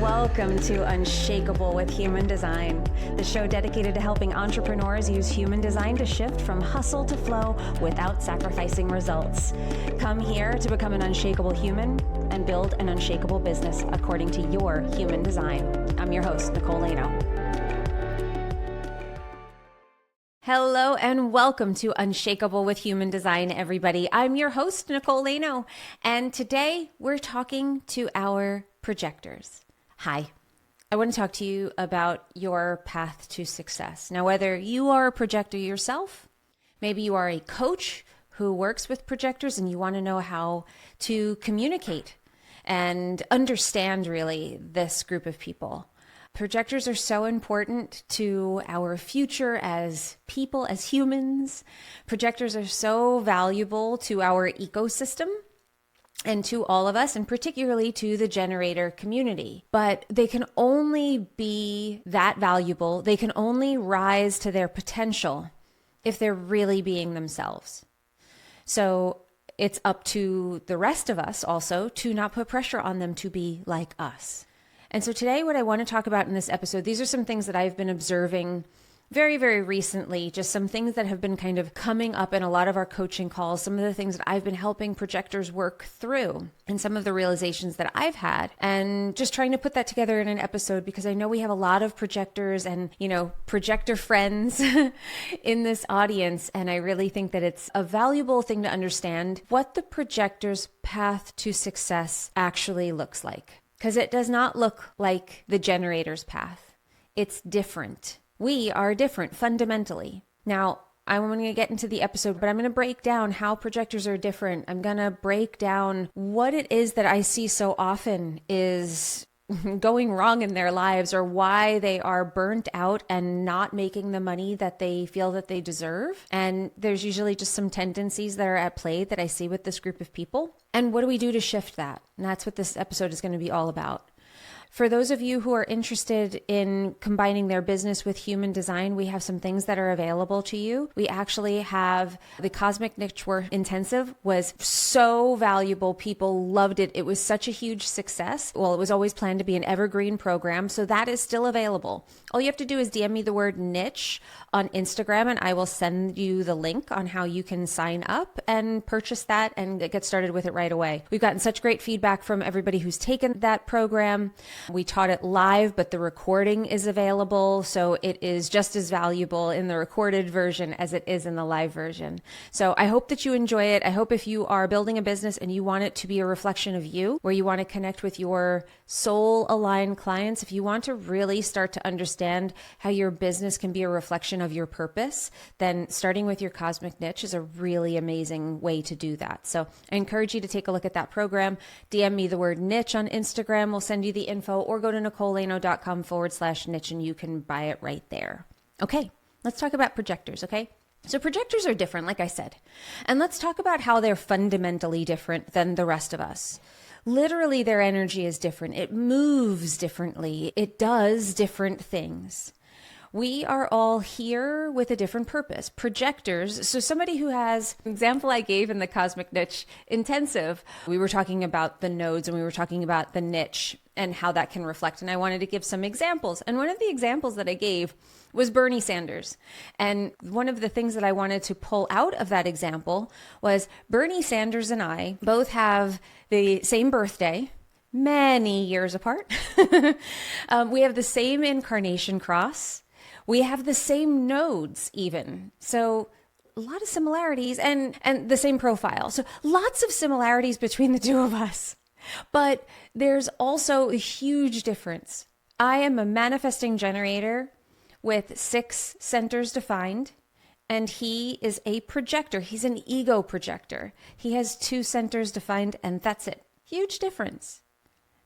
Welcome to Unshakable with Human Design, the show dedicated to helping entrepreneurs use human design to shift from hustle to flow without sacrificing results. Come here to become an unshakable human and build an unshakable business according to your human design. I'm your host, Nicole. Hello and welcome to Unshakable with Human Design, everybody. I'm your host, Nicole, and today we're talking to our projectors. Hi, I want to talk to you about your path to success. Now, whether you are a projector yourself, maybe you are a coach who works with projectors and you want to know how to communicate and understand really this group of people. Projectors are so important to our future as people, as humans. Projectors are so valuable to our ecosystem and to all of us, and particularly to the generator community. But they can only be that valuable, they can only rise to their potential if they're really being themselves. So it's up to the rest of us also to not put pressure on them to be like us. And so today, what I want to talk about in this episode, these are some things that I've been observing very, very recently, just some things that have been kind of coming up in a lot of our coaching calls, some of the things that I've been helping projectors work through, and some of the realizations that I've had, and just trying to put that together in an episode because I know we have a lot of projectors and, projector friends in this audience. And I really think that it's a valuable thing to understand what the projector's path to success actually looks like. Because it does not look like the generator's path. It's different. We are different fundamentally. Now, I'm going to get into the episode, but I'm going to break down how projectors are different. I'm going to break down what it is that I see so often is going wrong in their lives, or why they are burnt out and not making the money that they feel that they deserve. And there's usually just some tendencies that are at play that I see with this group of people. And what do we do to shift that? And that's what this episode is going to be all about. For those of you who are interested in combining their business with human design, we have some things that are available to you. We actually have the Cosmic Niche Work Intensive was so valuable. People loved it. It was such a huge success. Well, it was always planned to be an evergreen program, so that is still available. All you have to do is DM me the word niche on Instagram, and I will send you the link on how you can sign up and purchase that and get started with it right away. We've gotten such great feedback from everybody who's taken that program. We taught it live, but the recording is available. So it is just as valuable in the recorded version as it is in the live version. So I hope that you enjoy it. I hope if you are building a business and you want it to be a reflection of you, where you want to connect with your soul aligned clients, if you want to really start to understand how your business can be a reflection of your purpose, then starting with your cosmic niche is a really amazing way to do that. So I encourage you to take a look at that program. DM me the word niche on Instagram. We'll send you the info, or go to nicolelano.com/niche and you can buy it right there. Okay, let's talk about projectors, okay? So projectors are different, like I said. And let's talk about how they're fundamentally different than the rest of us. Literally, their energy is different. It moves differently. It does different things. We are all here with a different purpose. Projectors, so somebody who has, example I gave in the Cosmic Niche Intensive, we were talking about the nodes and we were talking about the niche and how that can reflect. And I wanted to give some examples. And one of the examples that I gave was Bernie Sanders. And one of the things that I wanted to pull out of that example was Bernie Sanders and I both have the same birthday, many years apart. We have the same incarnation cross. We have the same nodes even. So a lot of similarities and the same profile. So lots of similarities between the two of us. But there's also a huge difference. I am a manifesting generator with 6 centers defined, and he is a projector. He's an ego projector. He has 2 centers defined, and that's it. Huge difference.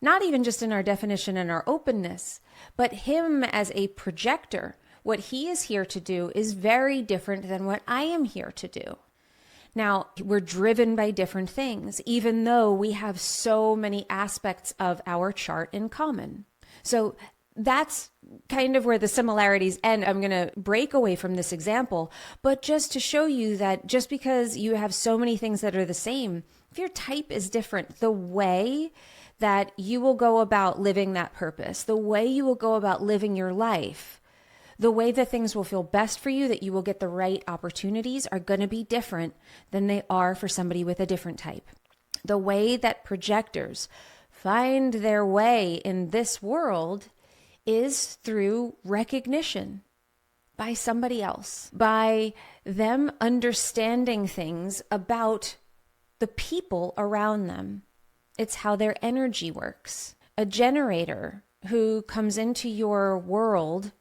Not even just in our definition and our openness, but him as a projector. What he is here to do is very different than what I am here to do. Now, we're driven by different things, even though we have so many aspects of our chart in common. So that's kind of where the similarities end. I'm going to break away from this example, but just to show you that just because you have so many things that are the same, if your type is different, the way that you will go about living that purpose, the way you will go about living your life, the way that things will feel best for you, that you will get the right opportunities, are going to be different than they are for somebody with a different type. The way that projectors find their way in this world is through recognition by somebody else, by them understanding things about the people around them. It's how their energy works. A generator who comes into your world,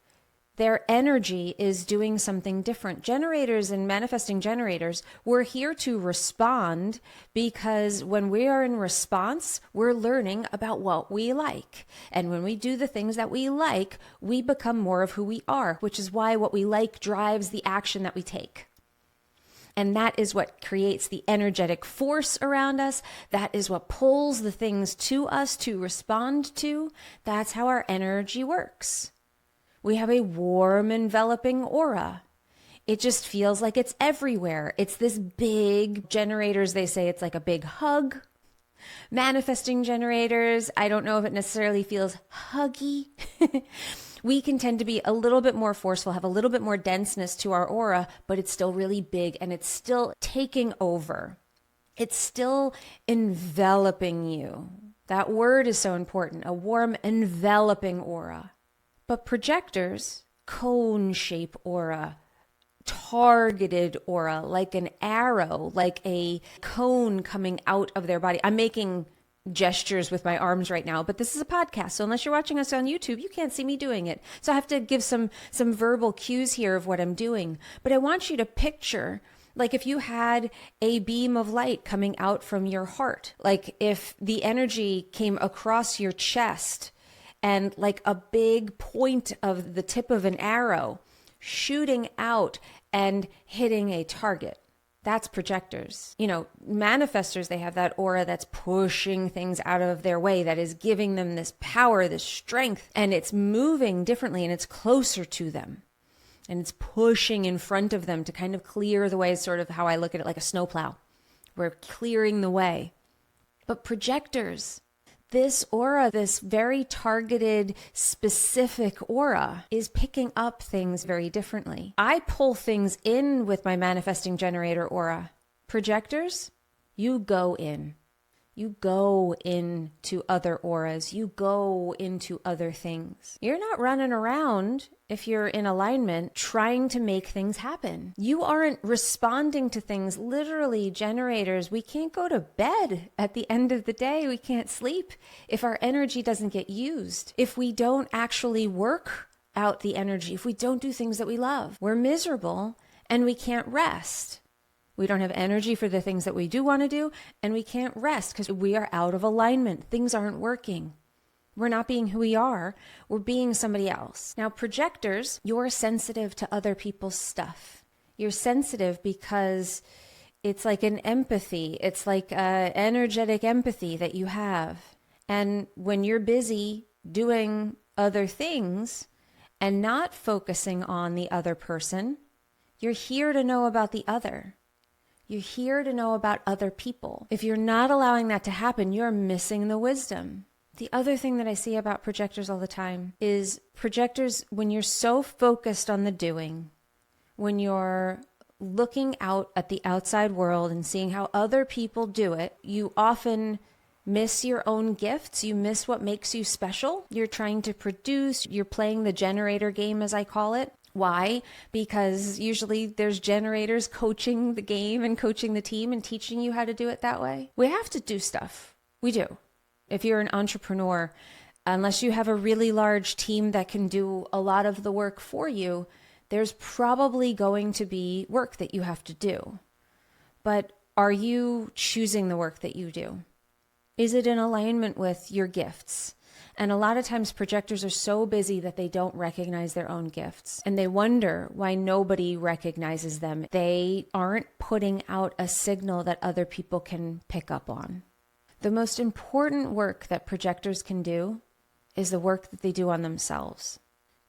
their energy is doing something different. Generators and manifesting generators, we're here to respond, because when we are in response, we're learning about what we like. And when we do the things that we like, we become more of who we are, which is why what we like drives the action that we take. And that is what creates the energetic force around us. That is what pulls the things to us to respond to. That's how our energy works. We have a warm, enveloping aura. It just feels like it's everywhere. It's this big, generators, they say it's like a big hug. Manifesting generators, I don't know if it necessarily feels huggy. We can tend to be a little bit more forceful, have a little bit more denseness to our aura, but it's still really big and it's still taking over. It's still enveloping you. That word is so important, a warm, enveloping aura. But projectors, cone shape aura, targeted aura, like an arrow, like a cone coming out of their body. I'm making gestures with my arms right now, but this is a podcast, so unless you're watching us on YouTube, you can't see me doing it. So I have to give some verbal cues here of what I'm doing. But I want you to picture, like if you had a beam of light coming out from your heart, like if the energy came across your chest and like a big point of the tip of an arrow shooting out and hitting a target. That's projectors. You know, manifestors, they have that aura that's pushing things out of their way, that is giving them this power, this strength, and it's moving differently and it's closer to them. And it's pushing in front of them to kind of clear the way, sort of how I look at it, like a snowplow. We're clearing the way. But projectors, this aura, this very targeted, specific aura, is picking up things very differently. I pull things in with my manifesting generator aura. Projectors, you go in. You go into other auras. You go into other things. You're not running around, if you're in alignment, trying to make things happen. You aren't responding to things. Literally, generators, we can't go to bed at the end of the day. We can't sleep if our energy doesn't get used. If we don't actually work out the energy, if we don't do things that we love, we're miserable and we can't rest. We don't have energy for the things that we do want to do, and we can't rest because we are out of alignment. Things aren't working. We're not being who we are. We're being somebody else. Now, projectors, you're sensitive to other people's stuff. You're sensitive because it's like an empathy. It's like an energetic empathy that you have. And when you're busy doing other things and not focusing on the other person, you're here to know about the other. You're here to know about other people. If you're not allowing that to happen, you're missing the wisdom. The other thing that I see about projectors all the time is projectors, when you're so focused on the doing, when you're looking out at the outside world and seeing how other people do it, you often miss your own gifts. You miss what makes you special. You're trying to produce. You're playing the generator game, as I call it. Why? Because usually there's generators coaching the game and coaching the team and teaching you how to do it that way. We have to do stuff. We do. If you're an entrepreneur, unless you have a really large team that can do a lot of the work for you, there's probably going to be work that you have to do. But are you choosing the work that you do? Is it in alignment with your gifts? And a lot of times projectors are so busy that they don't recognize their own gifts. And they wonder why nobody recognizes them. They aren't putting out a signal that other people can pick up on. The most important work that projectors can do is the work that they do on themselves.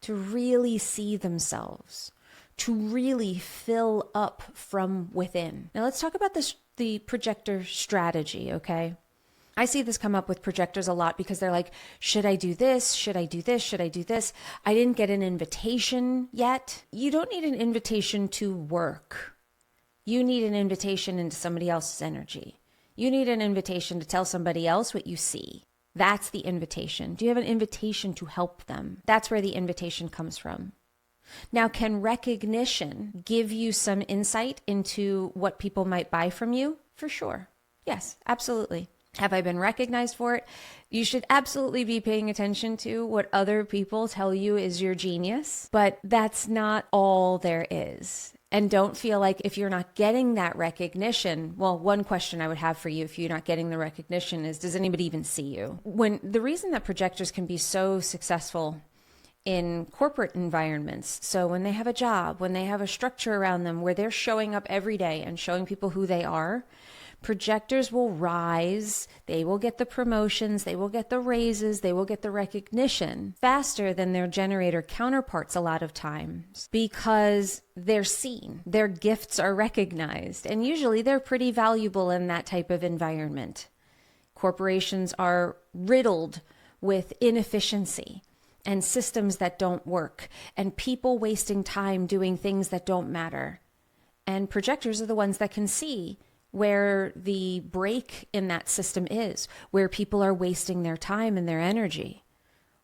To really see themselves. To really fill up from within. Now let's talk about the projector strategy, okay? I see this come up with projectors a lot because they're like, should I do this? Should I do this? Should I do this? I didn't get an invitation yet. You don't need an invitation to work. You need an invitation into somebody else's energy. You need an invitation to tell somebody else what you see. That's the invitation. Do you have an invitation to help them? That's where the invitation comes from. Now, can recognition give you some insight into what people might buy from you? For sure. Yes, absolutely. Have I been recognized for it? You should absolutely be paying attention to what other people tell you is your genius, but that's not all there is. And don't feel like if you're not getting that recognition, well, one question I would have for you if you're not getting the recognition is, does anybody even see you? The reason that projectors can be so successful in corporate environments, so when they have a job, when they have a structure around them where they're showing up every day and showing people who they are, projectors will rise, they will get the promotions, they will get the raises, they will get the recognition faster than their generator counterparts a lot of times because they're seen, their gifts are recognized, and usually they're pretty valuable in that type of environment. Corporations are riddled with inefficiency and systems that don't work and people wasting time doing things that don't matter. And projectors are the ones that can see where the break in that system is, where people are wasting their time and their energy,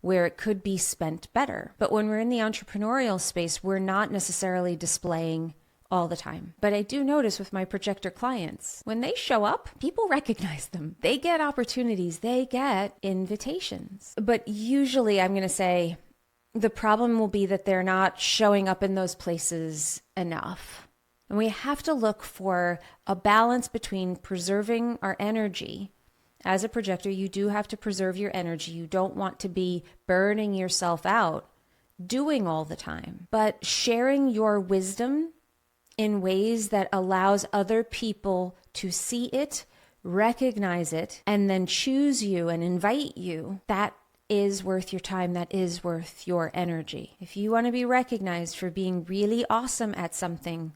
where it could be spent better. But when we're in the entrepreneurial space, we're not necessarily displaying all the time. But I do notice with my projector clients, when they show up, people recognize them. They get opportunities, they get invitations. But usually I'm going to say the problem will be that they're not showing up in those places enough. And we have to look for a balance between preserving our energy. As a projector, you do have to preserve your energy. You don't want to be burning yourself out doing all the time, but sharing your wisdom in ways that allows other people to see it, recognize it, and then choose you and invite you. That is worth your time. That is worth your energy. If you want to be recognized for being really awesome at something,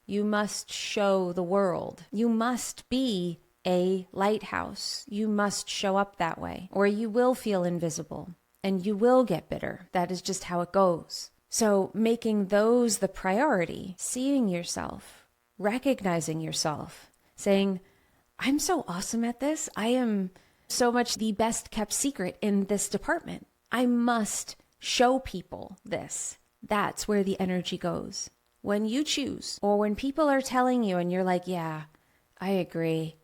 you must show the world. You must be a lighthouse. You must show up that way, or you will feel invisible and you will get bitter. That is just how it goes. So making those the priority, seeing yourself, recognizing yourself, saying, I'm so awesome at this. I am so much the best kept secret in this department. I must show people this. That's where the energy goes. When you choose, or when people are telling you and you're like, yeah, I agree,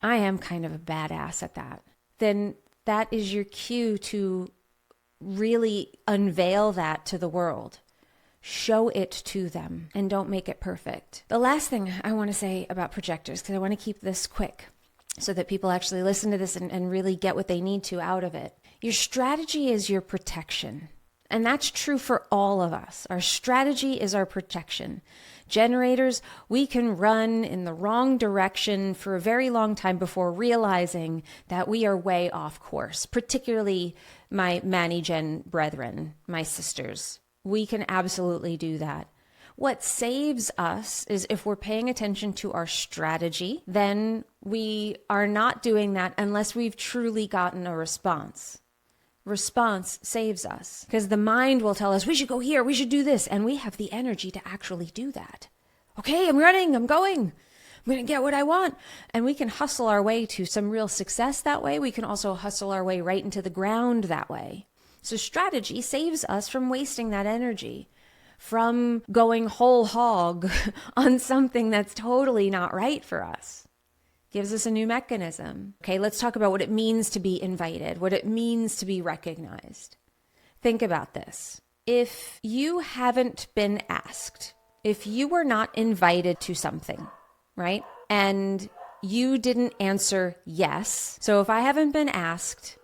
I am kind of a badass at that, then that is your cue to really unveil that to the world. Show it to them and don't make it perfect. The last thing I want to say about projectors, because I want to keep this quick so that people actually listen to this and really get what they need to out of it. Your strategy is your protection. And that's true for all of us. Our strategy is our protection. Generators, we can run in the wrong direction for a very long time before realizing that we are way off course, particularly my Mani-Gen brethren, my sisters. We can absolutely do that. What saves us is if we're paying attention to our strategy, then we are not doing that unless we've truly gotten a response. Response saves us because the mind will tell us we should go here, we should do this, and we have the energy to actually do that. Okay, I'm running, I'm going, I'm going to get what I want. And we can hustle our way to some real success that way. We can also hustle our way right into the ground that way. So strategy saves us from wasting that energy, from going whole hog on something that's totally not right for us. Gives us a new mechanism. Okay, let's talk about what it means to be invited, what it means to be recognized. Think about this. If you haven't been asked, if you were not invited to something, right? And you didn't answer yes. So if I haven't been asked,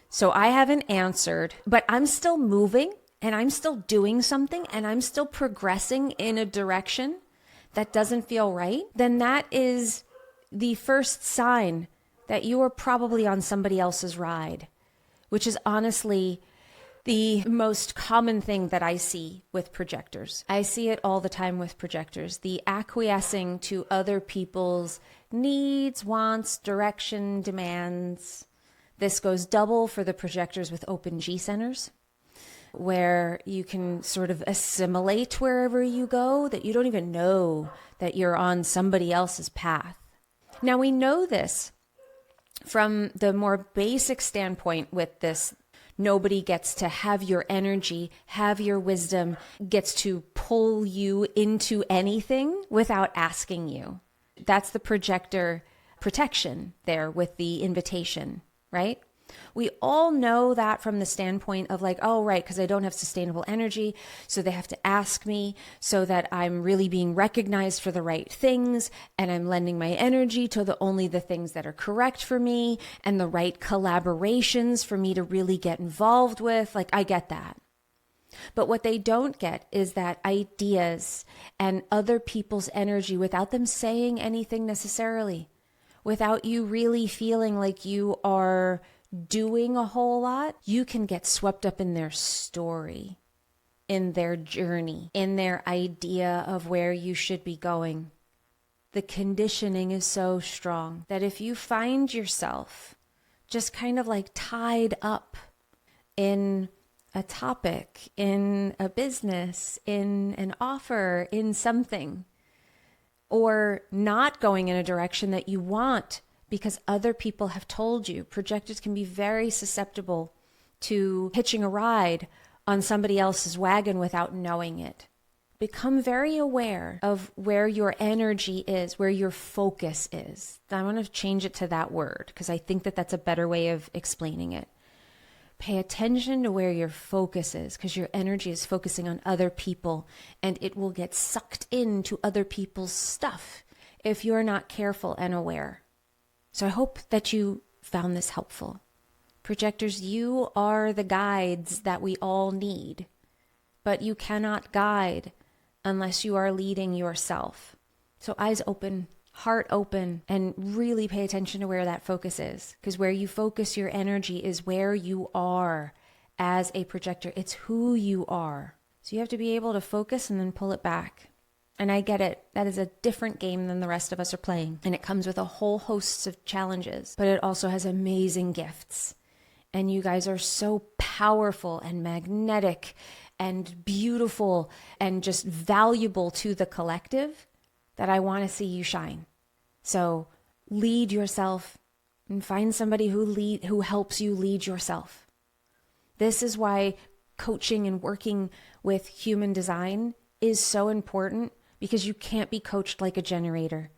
so I haven't answered, but I'm still moving and I'm still doing something and I'm still progressing in a direction that doesn't feel right, then that is the first sign that you are probably on somebody else's ride, which is honestly The most common thing that I see with projectors, I see it all the time with projectors, the acquiescing to other people's needs, wants, direction, demands. This goes double for the projectors with open G centers, where you can sort of assimilate wherever you go, that you don't even know that you're on somebody else's path. Now, we know this from the more basic standpoint with this. Nobody gets to have your energy, have your wisdom, gets to pull you into anything without asking you. That's the projector protection there with the invitation, right? We all know that from the standpoint of like, oh, right, because I don't have sustainable energy, so they have to ask me so that I'm really being recognized for the right things, and I'm lending my energy to only the things that are correct for me and the right collaborations for me to really get involved with. Like, I get that. But what they don't get is that ideas and other people's energy without them saying anything necessarily, without you really feeling like you are doing a whole lot, you can get swept up in their story, in their journey, in their idea of where you should be going. The conditioning is so strong that if you find yourself just kind of like tied up in a topic, in a business, in an offer, in something, or not going in a direction that you want, because other people have told you. Projectors can be very susceptible to hitching a ride on somebody else's wagon without knowing it. Become very aware of where your energy is, where your focus is. I want to change it to that word because I think that that's a better way of explaining it. Pay attention to where your focus is, because your energy is focusing on other people and it will get sucked into other people's stuff if you're not careful and aware. So I hope that you found this helpful. Projectors, you are the guides that we all need, but you cannot guide unless you are leading yourself. So eyes open, heart open, and really pay attention to where that focus is, because where you focus your energy is where you are as a projector. It's who you are. So you have to be able to focus and then pull it back. And I get it. That is a different game than the rest of us are playing. And it comes with a whole host of challenges, but it also has amazing gifts. And you guys are so powerful and magnetic and beautiful and just valuable to the collective that I want to see you shine. So lead yourself and find somebody who helps you lead yourself. This is why coaching and working with human design is so important, because you can't be coached like a generator.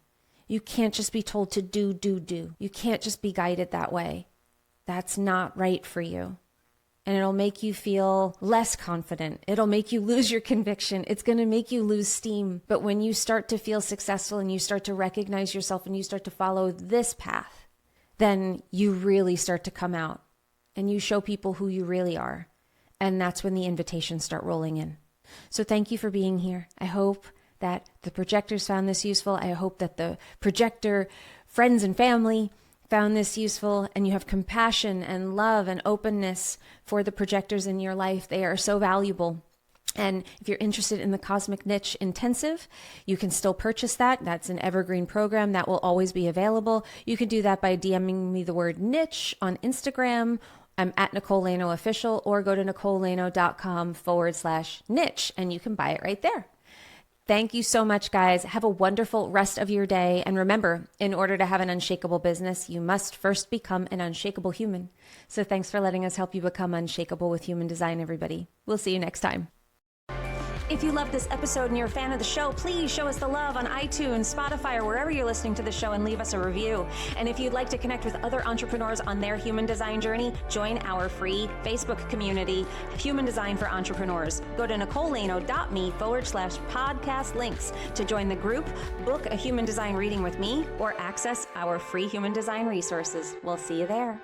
You can't just be told to do. You can't just be guided that way. That's not right for you. And it'll make you feel less confident. It'll make you lose your conviction. It's going to make you lose steam. But when you start to feel successful and you start to recognize yourself and you start to follow this path, then you really start to come out and you show people who you really are. And that's when the invitations start rolling in. So thank you for being here. I hope that the projectors found this useful. I hope that the projector friends and family found this useful, and you have compassion and love and openness for the projectors in your life. They are so valuable. And if you're interested in the Cosmic Niche Intensive, you can still purchase that. That's an evergreen program that will always be available. You can do that by DMing me the word niche on Instagram. I'm at Nicole Lano Official, or go to nicolelano.com/niche, and you can buy it right there. Thank you so much, guys. Have a wonderful rest of your day. And remember, in order to have an unshakable business, you must first become an unshakable human. So thanks for letting us help you become unshakable with human design, everybody. We'll see you next time. If you love this episode and you're a fan of the show, please show us the love on iTunes, Spotify, or wherever you're listening to the show, and leave us a review. And if you'd like to connect with other entrepreneurs on their human design journey, join our free Facebook community, Human Design for Entrepreneurs. Go to nicolelano.me/podcast links to join the group, book a human design reading with me, or access our free human design resources. We'll see you there.